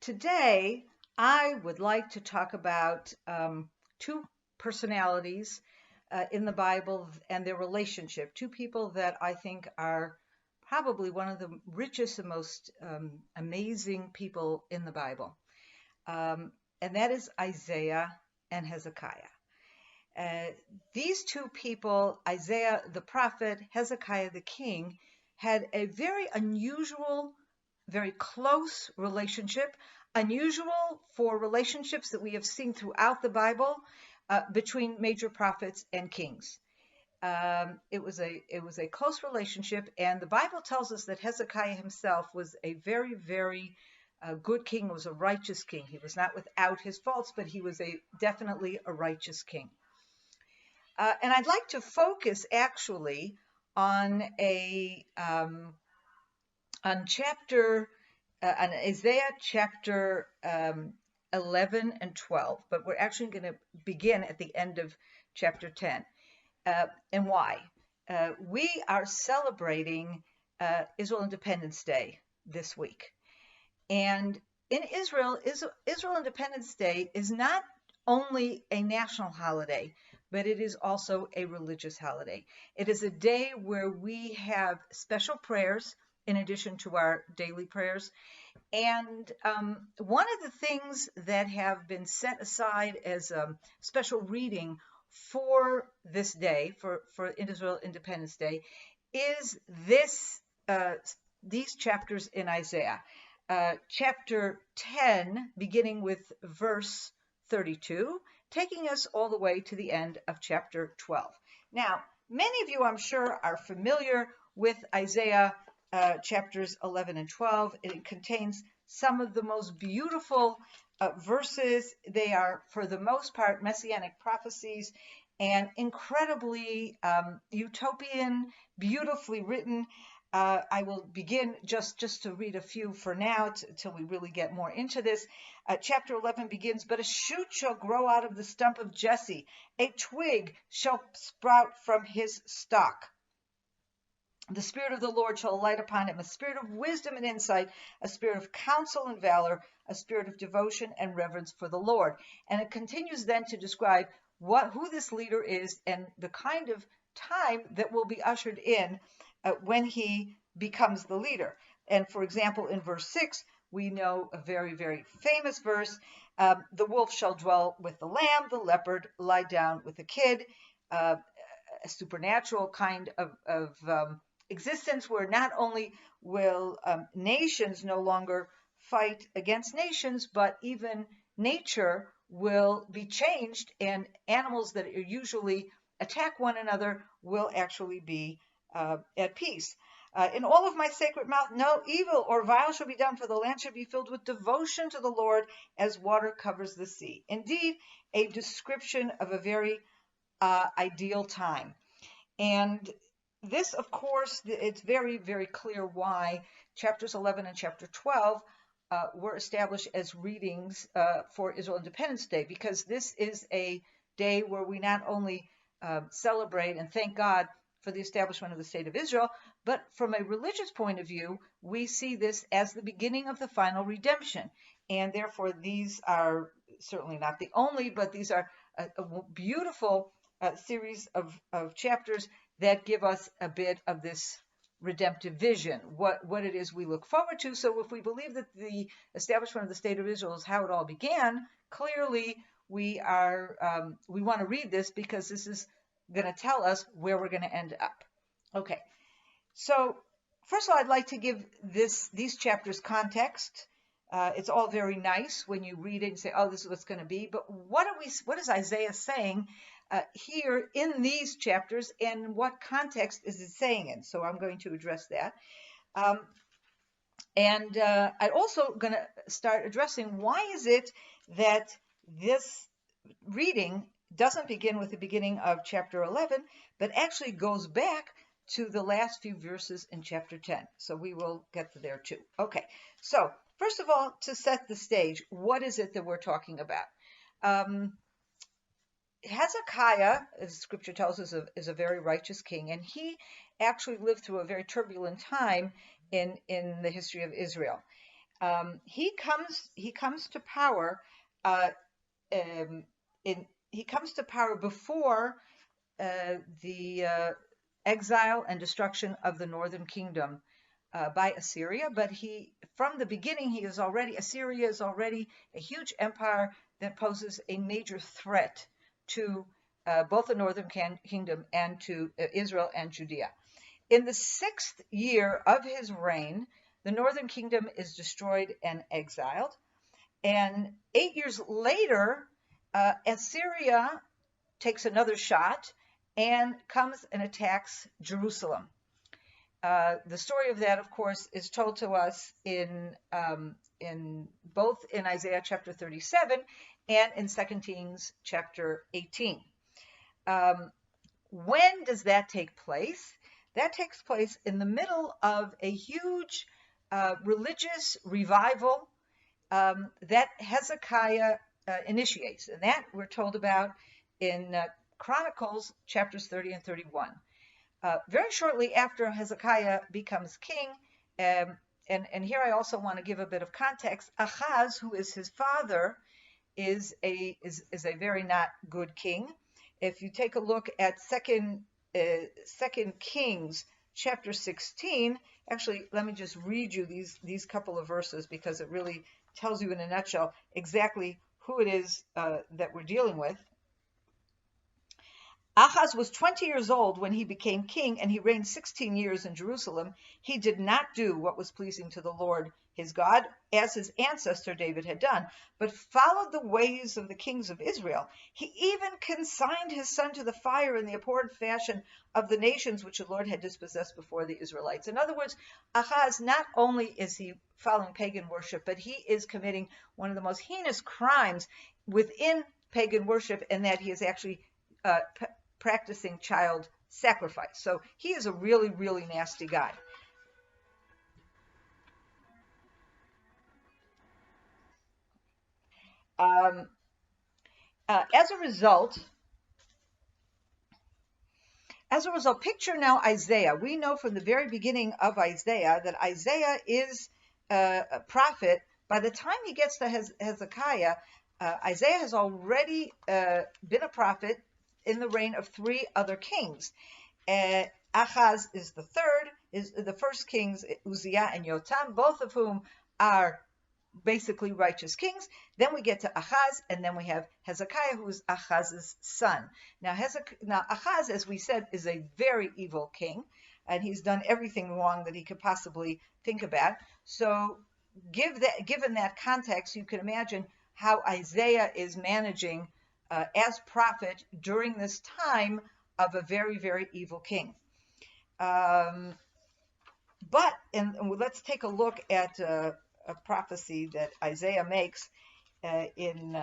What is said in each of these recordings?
Today, I would like to talk about two personalities in the Bible and their relationship. Two people that I think are probably one of the richest and most amazing people in the Bible. And that is Isaiah and Hezekiah. These two people, Isaiah the prophet, Hezekiah the king, had a very unusual, very close relationship, unusual for relationships that we have seen throughout the Bible between major prophets and kings. It was a close relationship, and the Bible tells us that Hezekiah himself was a very, very good king, was a righteous king. He was not without his faults, but he was definitely a righteous king. And I'd like to focus actually on on Isaiah chapter 11 and 12, but we're actually going to begin at the end of chapter 10. And why? We are celebrating Israel Independence Day this week. And in Israel Independence Day is not only a national holiday, but it is also a religious holiday. It is a day where we have special prayers in addition to our daily prayers. And one of the things that have been set aside as a special reading for this day, for Israel Independence Day, is these chapters in Isaiah. Chapter 10, beginning with verse 32, taking us all the way to the end of chapter 12. Now, many of you, I'm sure, are familiar with Isaiah chapters 11 and 12. It contains some of the most beautiful verses. They are, for the most part, messianic prophecies and incredibly utopian, beautifully written. I will begin just to read a few for now until we really get more into this. Chapter 11 begins, "But a shoot shall grow out of the stump of Jesse, a twig shall sprout from his stalk. The Spirit of the Lord shall alight upon him, a spirit of wisdom and insight, a spirit of counsel and valor, a spirit of devotion and reverence for the Lord." And it continues then to describe who this leader is and the kind of time that will be ushered in when he becomes the leader. And for example, in verse 6, we know a very, very famous verse, "The wolf shall dwell with the lamb, the leopard lie down with the kid," a supernatural kind of existence where not only will nations no longer fight against nations, but even nature will be changed, and animals that usually attack one another will actually be at peace. "In all of my sacred mouth, no evil or vile shall be done, for the land shall be filled with devotion to the Lord as water covers the sea." Indeed, a description of a very ideal time. And this, of course, it's very, very clear why chapters 11 and chapter 12 were established as readings for Israel Independence Day, because this is a day where we not only celebrate and thank God for the establishment of the state of Israel, but from a religious point of view, we see this as the beginning of the final redemption. And therefore, these are certainly not the only, but these are a beautiful series of chapters that give us a bit of this redemptive vision, what it is we look forward to. So if we believe that the establishment of the state of Israel is how it all began, clearly we want to read this, because this is going to tell us where we're going to end up. Okay, so first of all, I'd like to give these chapters context. It's all very nice when you read it and say, "Oh, this is what's going to be." But what is Isaiah saying here in these chapters, and what context is it saying in? So I'm going to address that. And I'm also going to start addressing why is it that this reading doesn't begin with the beginning of chapter 11, but actually goes back to the last few verses in chapter 10. So we will get to there too. Okay, so first of all, to set the stage, what is it that we're talking about? Hezekiah, as scripture tells us, is a very righteous king, and he actually lived through a very turbulent time in the history of Israel. He comes to power. Uh, he comes to power before the exile and destruction of the northern kingdom by Assyria. But from the beginning, Assyria is already a huge empire that poses a major threat to both the northern kingdom and to Israel and Judea. In the 6th year of his reign, the northern kingdom is destroyed and exiled. And 8 years later, Assyria takes another shot and comes and attacks Jerusalem. The story of that, of course, is told to us in both in Isaiah chapter 37 and in 2 Kings chapter 18. When does that take place? That takes place in the middle of a huge religious revival that Hezekiah initiates, and that we're told about in Chronicles chapters 30 and 31. Very shortly after Hezekiah becomes king, and here I also want to give a bit of context. Ahaz, who is his father, is a very not good king. If you take a look at Second Kings chapter 16, actually, let me just read you these couple of verses because it really tells you in a nutshell exactly who it is that we're dealing with. Ahaz was 20 years old when he became king, and he reigned 16 years in Jerusalem. He did not do what was pleasing to the Lord his God, as his ancestor David had done, but followed the ways of the kings of Israel. He even consigned his son to the fire in the abhorrent fashion of the nations which the Lord had dispossessed before the Israelites. In other words, Ahaz, not only is he following pagan worship, but he is committing one of the most heinous crimes within pagan worship, in that he is actually practicing child sacrifice. So he is a really, really nasty guy. As a result, picture now Isaiah. We know from the very beginning of Isaiah that Isaiah is a prophet. By the time he gets to Hezekiah, Isaiah has already been a prophet in the reign of 3 other kings. Ahaz is the first kings, Uzziah and Yotam, both of whom are basically righteous kings. Then we get to Ahaz, and then we have Hezekiah, who is Ahaz's son. Now Ahaz, as we said, is a very evil king, and he's done everything wrong that he could possibly think about. So given that context, you can imagine how Isaiah is managing as prophet during this time of a very, very evil king. But let's take a look at a prophecy that Isaiah makes in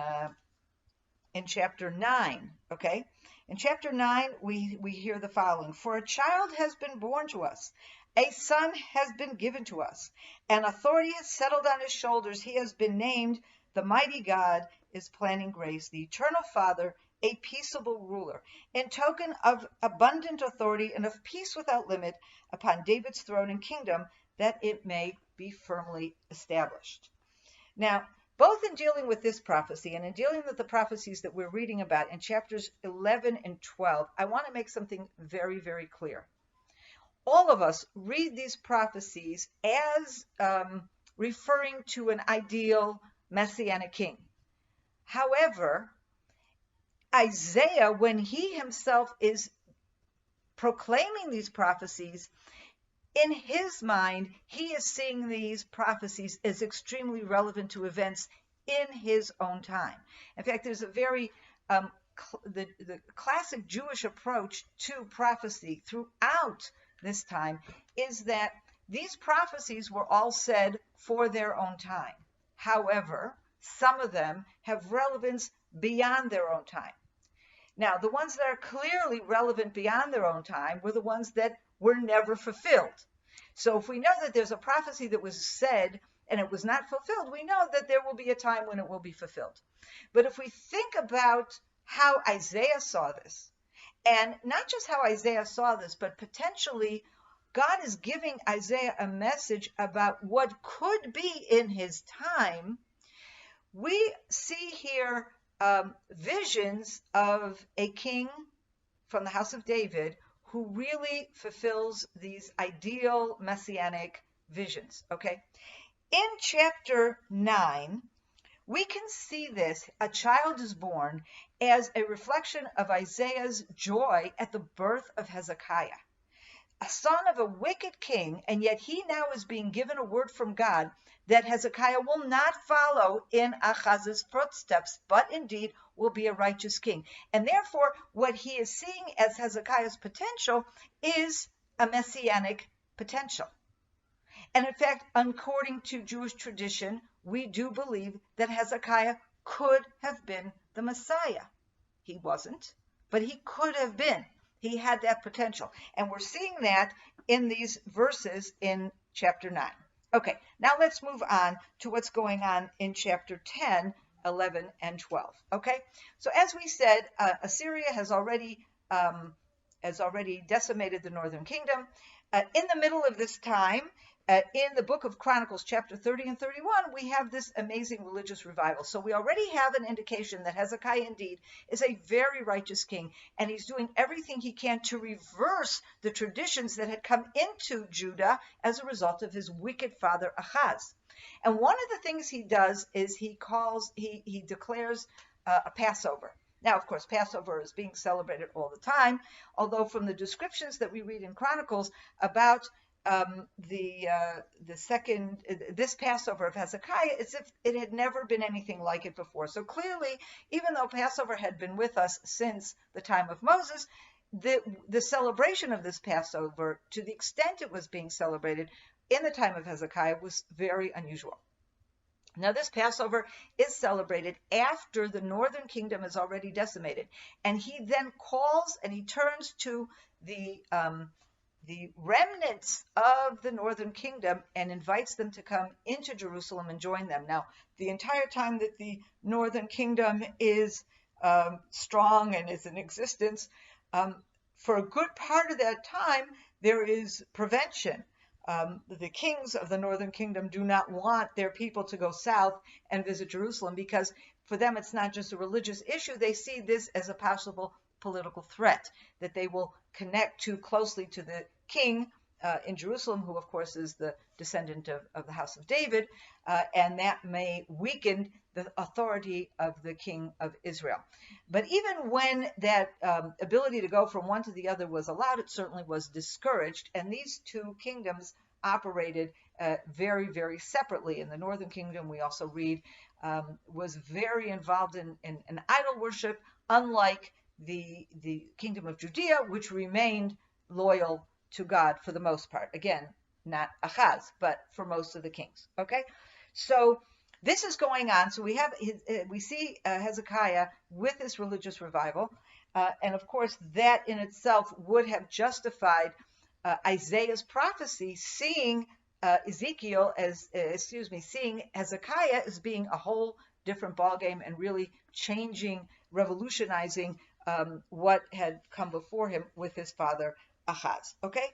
chapter 9. Okay, in chapter 9 we hear the following: "For a child has been born to us, a son has been given to us, and authority is settled on his shoulders. He has been named the mighty God is planning grace, the eternal Father, a peaceable ruler, in token of abundant authority and of peace without limit upon David's throne and kingdom, that it may be firmly established." Now, both in dealing with this prophecy and in dealing with the prophecies that we're reading about in chapters 11 and 12, I want to make something very, very clear. All of us read these prophecies as referring to an ideal Messianic king. However, Isaiah, when he himself is proclaiming these prophecies, in his mind, he is seeing these prophecies as extremely relevant to events in his own time. In fact, there's a very the classic Jewish approach to prophecy throughout this time is that these prophecies were all said for their own time. However, some of them have relevance beyond their own time. Now, the ones that are clearly relevant beyond their own time were the ones that were never fulfilled. So if we know that there's a prophecy that was said and it was not fulfilled, we know that there will be a time when it will be fulfilled. But if we think about how Isaiah saw this, and not just how Isaiah saw this, but potentially God is giving Isaiah a message about what could be in his time. We see here visions of a king from the house of David who really fulfills these ideal messianic visions. Okay, in chapter 9, we can see this, a child is born, as a reflection of Isaiah's joy at the birth of Hezekiah, a son of a wicked king, and yet he now is being given a word from God that Hezekiah will not follow in Ahaz's footsteps, but indeed will be a righteous king. And therefore, what he is seeing as Hezekiah's potential is a messianic potential. And in fact, according to Jewish tradition, we do believe that Hezekiah could have been the Messiah. He wasn't, but he could have been. He had that potential. And we're seeing that in these verses in chapter 9. Okay, now let's move on to what's going on in chapter 10, 11, and 12. Okay, so as we said, Assyria has already decimated the northern kingdom. In the middle of this time, in the book of Chronicles, chapter 30 and 31, we have this amazing religious revival. So we already have an indication that Hezekiah indeed is a very righteous king, and he's doing everything he can to reverse the traditions that had come into Judah as a result of his wicked father Ahaz. And one of the things he does is he declares a Passover. Now, of course, Passover is being celebrated all the time, although from the descriptions that we read in Chronicles about this Passover of Hezekiah, as if it had never been anything like it before. So clearly, even though Passover had been with us since the time of Moses, the celebration of this Passover, to the extent it was being celebrated in the time of Hezekiah, was very unusual. Now, this Passover is celebrated after the northern kingdom is already decimated. And he then calls and he turns to the remnants of the northern kingdom and invites them to come into Jerusalem and join them. Now, the entire time that the northern kingdom is strong and is in existence, for a good part of that time, there is prevention. The kings of the northern kingdom do not want their people to go south and visit Jerusalem, because for them it's not just a religious issue. They see this as a possible political threat, that they will connect too closely to the king in Jerusalem, who of course is the descendant of the house of David, and that may weaken the authority of the king of Israel. But even when that ability to go from one to the other was allowed, it certainly was discouraged, and these two kingdoms operated very, very separately. In the northern kingdom, we also read, was very involved in idol worship, unlike the kingdom of Judea, which remained loyal to God for the most part. Again, not Ahaz, but for most of the kings. Okay, so this is going on. So we see Hezekiah with this religious revival, and of course that in itself would have justified Isaiah's prophecy, seeing seeing Hezekiah as being a whole different ballgame and really changing, revolutionizing what had come before him with his father Ahaz. Okay,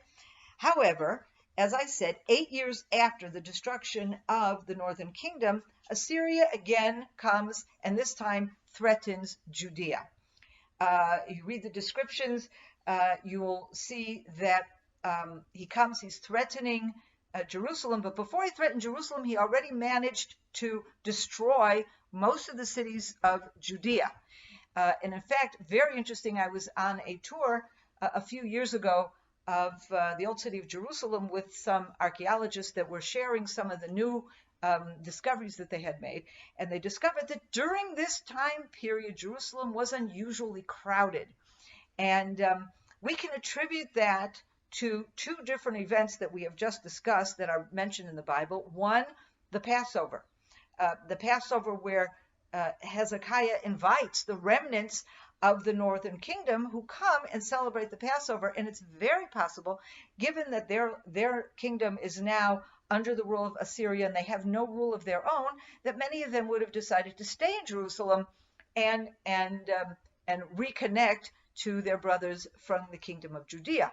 however, as I said, 8 years after the destruction of the northern kingdom, Assyria again comes, and this time threatens Judea. You read the descriptions, you will see that he comes, he's threatening Jerusalem, but before he threatened Jerusalem, he already managed to destroy most of the cities of Judea. And in fact, very interesting, I was on a tour a few years ago of the old city of Jerusalem with some archaeologists that were sharing some of the new discoveries that they had made. And they discovered that during this time period, Jerusalem was unusually crowded. And we can attribute that to two different events that we have just discussed that are mentioned in the Bible. One, the Passover. The Passover where Hezekiah invites the remnants of the northern kingdom who come and celebrate the Passover. And it's very possible, given that their kingdom is now under the rule of Assyria and they have no rule of their own, that many of them would have decided to stay in Jerusalem and reconnect to their brothers from the kingdom of Judea.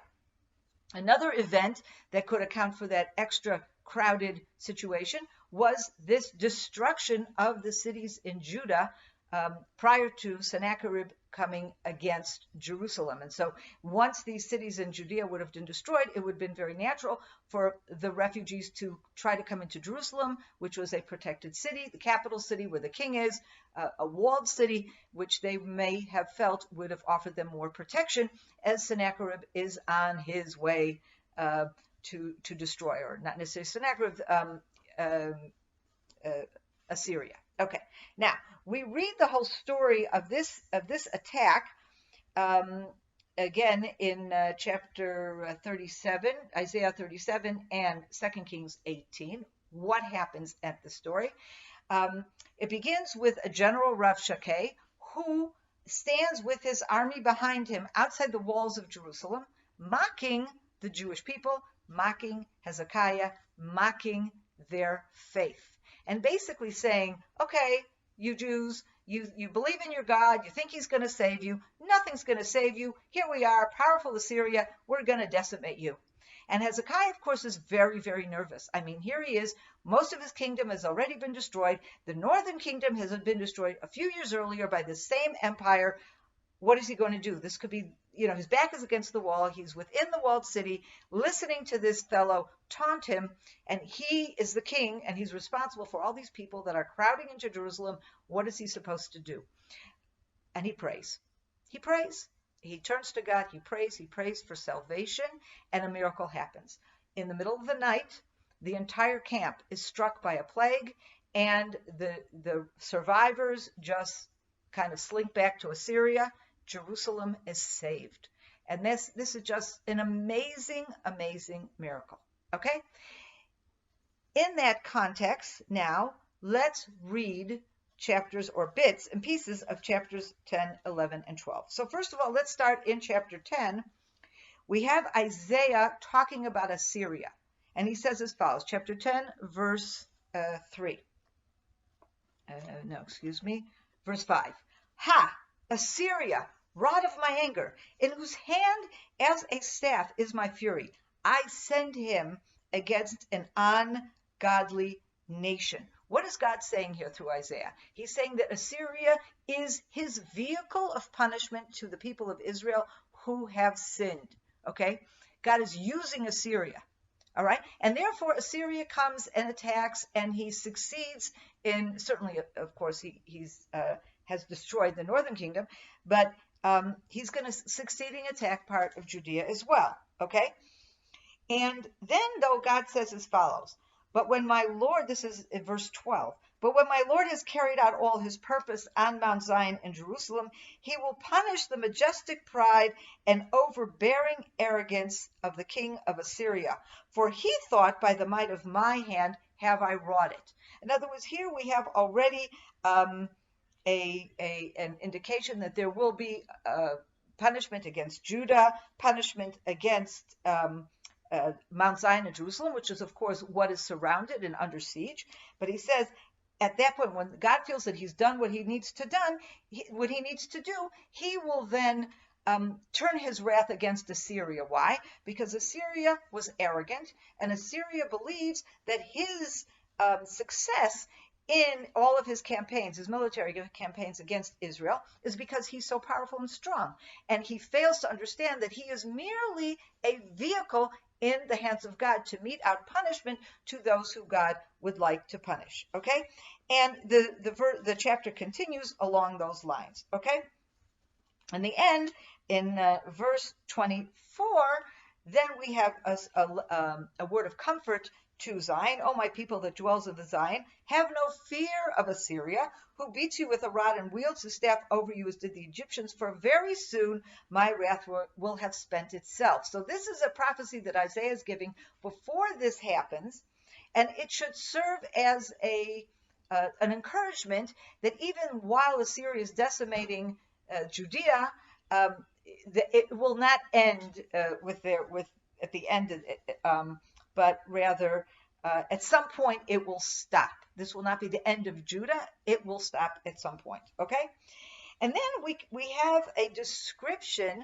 Another event that could account for that extra crowded situation was this destruction of the cities in Judah prior to Sennacherib coming against Jerusalem. And so once these cities in Judea would have been destroyed, it would have been very natural for the refugees to try to come into Jerusalem, which was a protected city, the capital city where the king is, a walled city, which they may have felt would have offered them more protection as Sennacherib is on his way to destroy, or not necessarily Sennacherib, Assyria. Okay, now we read the whole story of this attack again in chapter 37, Isaiah 37, and 2 Kings 18. What happens at the story? It begins with a general Rabshakeh who stands with his army behind him outside the walls of Jerusalem, mocking the Jewish people, mocking Hezekiah, mocking their faith, and basically saying, okay, you Jews, you believe in your God, you think he's going to save you, nothing's going to save you, here we are, powerful Assyria, we're going to decimate you. And Hezekiah, of course, is very, very nervous. I mean, here he is, most of his kingdom has already been destroyed, the northern kingdom has been destroyed a few years earlier by the same empire. What is he going to do? This could be, his back is against the wall. He's within the walled city, listening to this fellow taunt him, and he is the king, and he's responsible for all these people that are crowding into Jerusalem. What is he supposed to do? And he prays. He prays. He turns to God. He prays for salvation, and a miracle happens. In the middle of the night, the entire camp is struck by a plague, and the survivors just kind of slink back to Assyria. Jerusalem is saved. And this is just an amazing, amazing miracle. Okay? In that context, now, let's read chapters or bits and pieces of chapters 10, 11, and 12. So first of all, let's start in chapter 10. We have Isaiah talking about Assyria. And he says as follows, chapter 10, verse 3. Verse 5. Ha! Assyria, rod of my anger, in whose hand as a staff is my fury. I send him against an ungodly nation. What is God saying here through Isaiah? He's saying that Assyria is his vehicle of punishment to the people of Israel who have sinned. Okay? God is using Assyria. All right? And therefore Assyria comes and attacks, and he succeeds in, certainly, of course, he has destroyed the northern kingdom, but he's going to succeed in attack part of Judea as well. Okay? And then, though, God says as follows, but when my Lord, this is in verse 12, but when my Lord has carried out all his purpose on Mount Zion and Jerusalem, he will punish the majestic pride and overbearing arrogance of the king of Assyria. For he thought, by the might of my hand have I wrought it. In other words, here we have already an indication that there will be punishment against Judah, punishment against Mount Zion and Jerusalem, which is, of course, what is surrounded and under siege. But he says, at that point, when God feels that he's done what he needs to do, he will then turn his wrath against Assyria. Why? Because Assyria was arrogant, and Assyria believes that his success in all of his campaigns, his military campaigns against Israel, is because he's so powerful and strong. And he fails to understand that he is merely a vehicle in the hands of God to mete out punishment to those who God would like to punish. Okay? And the chapter continues along those lines. Okay? In the end, in verse 24, then we have a word of comfort to Zion. O my people that dwells in the Zion, have no fear of Assyria, who beats you with a rod and wields his staff over you as did the Egyptians, for very soon my wrath will have spent itself. So this is a prophecy that Isaiah is giving before this happens, and it should serve as an encouragement that even while Assyria is decimating Judea, it will not end at the end of it, but rather at some point it will stop. This will not be the end of Judah. It will stop at some point. Okay? And then we have a description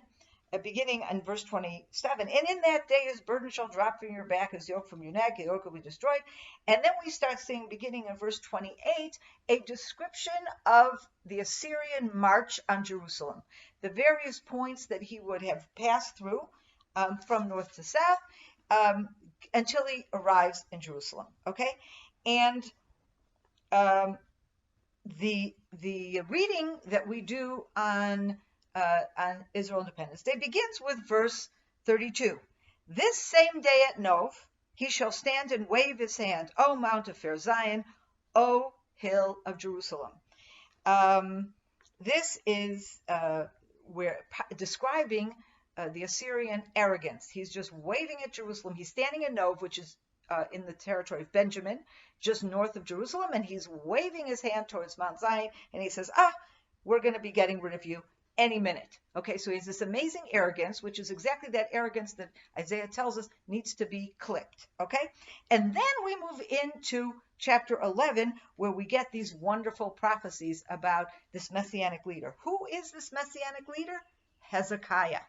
beginning in verse 27. And in that day his burden shall drop from your back, his yoke from your neck, the yoke will be destroyed. And then we start seeing, beginning in verse 28, a description of the Assyrian march on Jerusalem, the various points that he would have passed through from north to south until he arrives in Jerusalem. Okay, and the reading that we do on Israel Independence Day begins with verse 32. This same day at Nov, he shall stand and wave his hand, O Mount of fair Zion, O hill of Jerusalem. This is describing the Assyrian arrogance. He's just waving at Jerusalem. He's standing in Nov, which is in the territory of Benjamin, just north of Jerusalem, and he's waving his hand towards Mount Zion, and he says, we're going to be getting rid of you any minute. Okay, so he has this amazing arrogance, which is exactly that arrogance that Isaiah tells us needs to be clipped. Okay, and then we move into chapter 11, where we get these wonderful prophecies about this Messianic leader. Who is this Messianic leader? Hezekiah.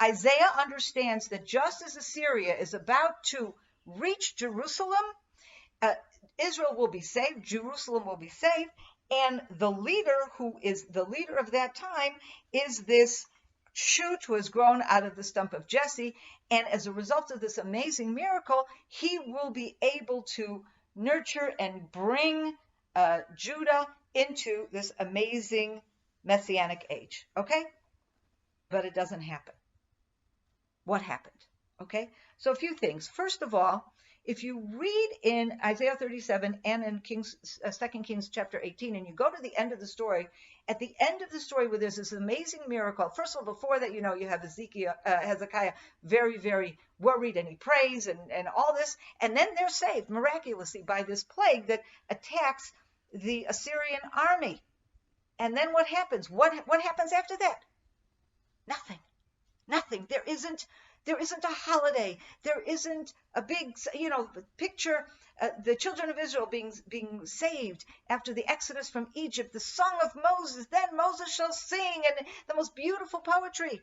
Isaiah understands that just as Assyria is about to reach Jerusalem, Israel will be saved, Jerusalem will be saved, and the leader who is the leader of that time is this shoot who has grown out of the stump of Jesse, and as a result of this amazing miracle, he will be able to nurture and bring Judah into this amazing Messianic age. Okay? But it doesn't happen. What happened? Okay? So a few things. First of all, if you read in Isaiah 37 and in 2 Kings chapter 18, and you go to the end of the story, at the end of the story where there's this amazing miracle, first of all, before that, you have Hezekiah very, very worried, and he prays and all this, and then they're saved miraculously by this plague that attacks the Assyrian army. And then what happens? What happens after that? Nothing. There isn't a holiday. There isn't a big, picture the children of Israel being saved after the exodus from Egypt, the song of Moses. Then Moses shall sing, and the most beautiful poetry.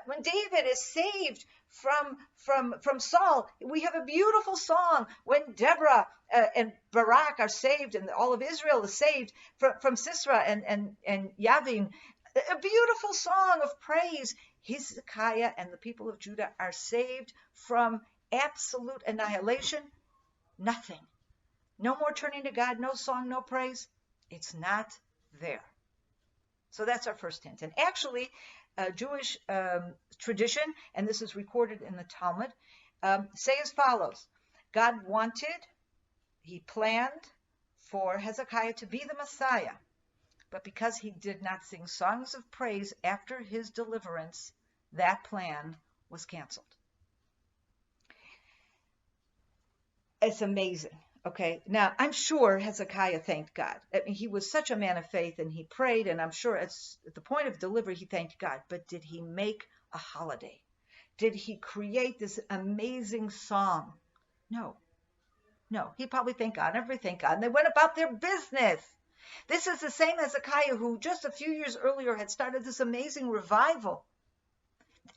When David is saved from Saul, we have a beautiful song. When Deborah and Barak are saved, and all of Israel is saved from Sisera and Yavin, a beautiful song of praise. Hezekiah and the people of Judah are saved from absolute annihilation. Nothing. No more turning to God, no song, no praise. It's not there. So that's our first hint. And actually, Jewish tradition, and this is recorded in the Talmud, say as follows. God he planned for Hezekiah to be the Messiah. But because he did not sing songs of praise after his deliverance, that plan was canceled. It's amazing. Okay, now I'm sure Hezekiah thanked God. I mean, he was such a man of faith, and he prayed, and I'm sure at the point of delivery he thanked God. But did he make a holiday? Did he create this amazing song? No. He probably thanked God. Everybody thanked God, and they went about their business. This is the same Hezekiah who just a few years earlier had started this amazing revival.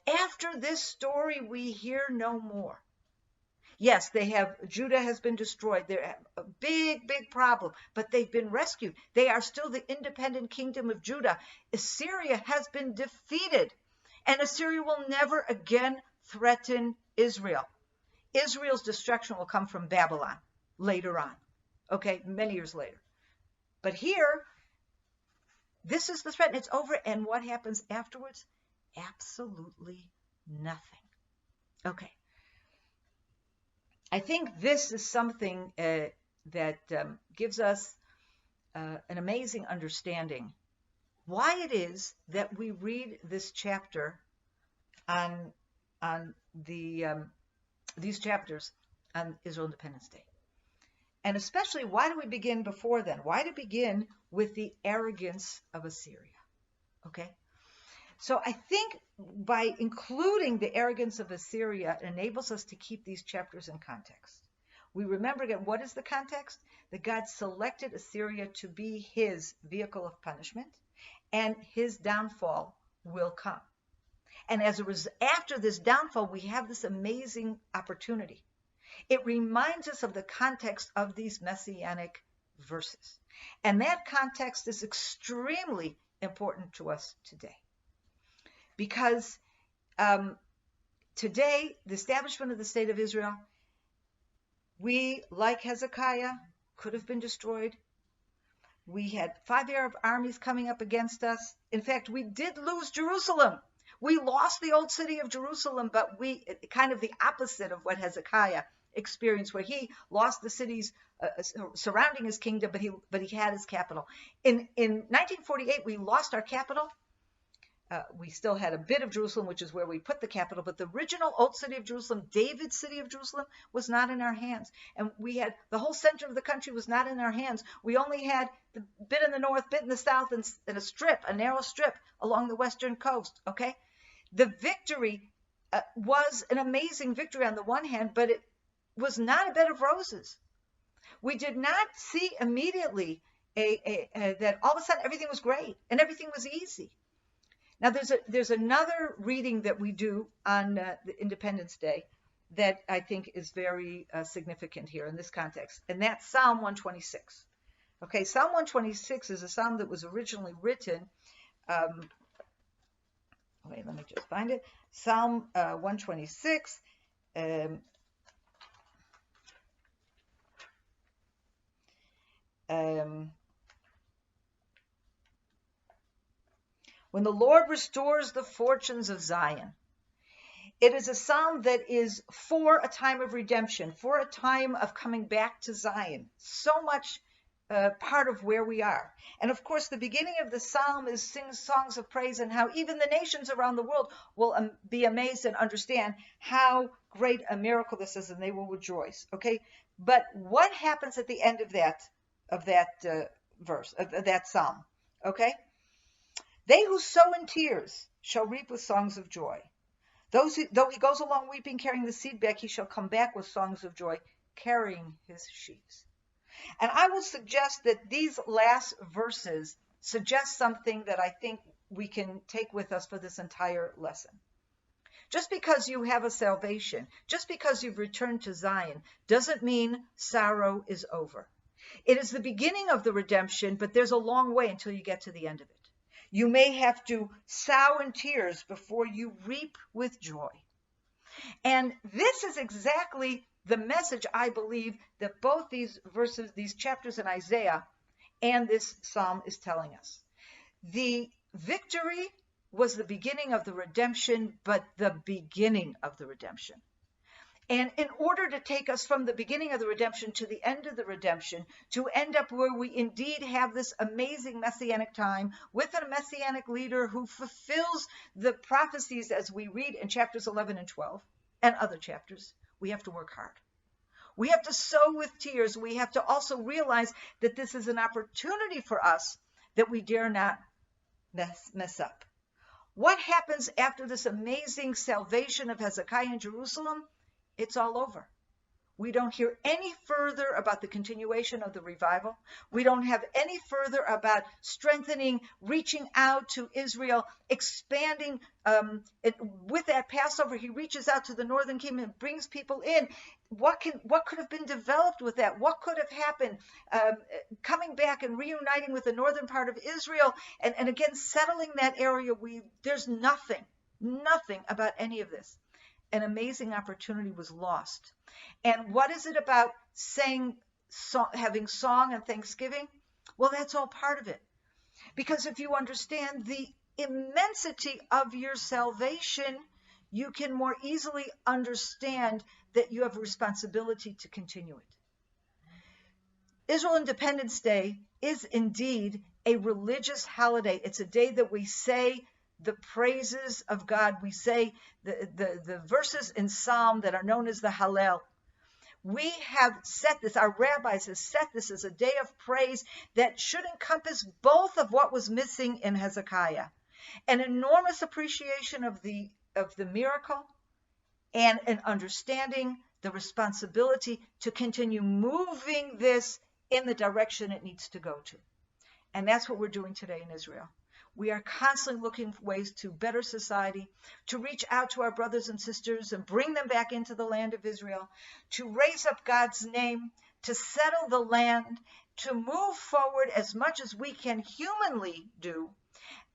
After this story, we hear no more. Yes, Judah has been destroyed. They're a big, big problem, but they've been rescued. They are still the independent kingdom of Judah. Assyria has been defeated, and Assyria will never again threaten Israel. Israel's destruction will come from Babylon later on, okay, many years later. But here, this is the threat, and it's over. And what happens afterwards? Absolutely nothing. Okay. I think this is something that gives us an amazing understanding why it is that we read this chapter on these chapters on Israel Independence Day. And especially, why do we begin before then? Why do we begin with the arrogance of Assyria? Okay? So I think by including the arrogance of Assyria, it enables us to keep these chapters in context. We remember again, what is the context? That God selected Assyria to be his vehicle of punishment, and his downfall will come. And after this downfall, we have this amazing opportunity. It reminds us of the context of these messianic verses. And that context is extremely important to us today. Because today, the establishment of the state of Israel, we, like Hezekiah, could have been destroyed. We had 5 Arab armies coming up against us. In fact, we did lose Jerusalem. We lost the old city of Jerusalem, but kind of the opposite of what Hezekiah experienced, where he lost the cities surrounding his kingdom, but he had his capital. In 1948, we lost our capital. We still had a bit of Jerusalem, which is where we put the capital, but the original old city of Jerusalem, David's city of Jerusalem, was not in our hands. And we had the whole center of the country was not in our hands. We only had the bit in the north, bit in the south, and a narrow strip along the western coast, okay? The victory was an amazing victory on the one hand, but it was not a bed of roses. We did not see immediately that all of a sudden everything was great and everything was easy. Now, there's another reading that we do on the Independence Day that I think is very significant here in this context, and that's Psalm 126. Okay, Psalm 126 is a psalm that was originally written. Wait, let me just find it. Psalm 126. When the Lord restores the fortunes of Zion. It is a psalm that is for a time of redemption, for a time of coming back to Zion. So much part of where we are. And of course, the beginning of the psalm is sing songs of praise, and how even the nations around the world will be amazed and understand how great a miracle this is, and they will rejoice. Okay, but what happens at the end of that verse, of that psalm? Okay. They who sow in tears shall reap with songs of joy. Though he goes along weeping, carrying the seed bag, he shall come back with songs of joy, carrying his sheaves. And I will suggest that these last verses suggest something that I think we can take with us for this entire lesson. Just because you have a salvation, just because you've returned to Zion, doesn't mean sorrow is over. It is the beginning of the redemption, but there's a long way until you get to the end of it. You may have to sow in tears before you reap with joy. And this is exactly the message, I believe, that both these verses, these chapters in Isaiah and this psalm is telling us. The victory was the beginning of the redemption, but the beginning of the redemption. And in order to take us from the beginning of the redemption to the end of the redemption, to end up where we indeed have this amazing messianic time with a messianic leader who fulfills the prophecies as we read in chapters 11 and 12 and other chapters, we have to work hard. We have to sow with tears. We have to also realize that this is an opportunity for us that we dare not mess up. What happens after this amazing salvation of Hezekiah in Jerusalem? It's all over. We don't hear any further about the continuation of the revival. We don't have any further about strengthening, reaching out to Israel, expanding. With that Passover, he reaches out to the northern kingdom and brings people in. What could have been developed with that? What could have happened? Coming back and reuniting with the northern part of Israel, and again settling that area. There's nothing about any of this. An amazing opportunity was lost. And what is it about having song and thanksgiving? Well, that's all part of it. Because if you understand the immensity of your salvation, you can more easily understand that you have a responsibility to continue it. Israel Independence Day is indeed a religious holiday. It's a day that we say the praises of God. We say the verses in Psalm that are known as the Hallel. We have set this, our rabbis have set this as a day of praise that should encompass both of what was missing in Hezekiah. An enormous appreciation of the miracle and an understanding the responsibility to continue moving this in the direction it needs to go to. And that's what we're doing today in Israel. We are constantly looking for ways to better society, to reach out to our brothers and sisters and bring them back into the land of Israel, to raise up God's name, to settle the land, to move forward as much as we can humanly do.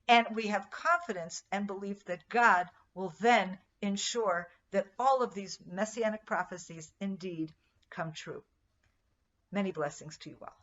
And we have confidence and belief that God will then ensure that all of these messianic prophecies indeed come true. Many blessings to you all.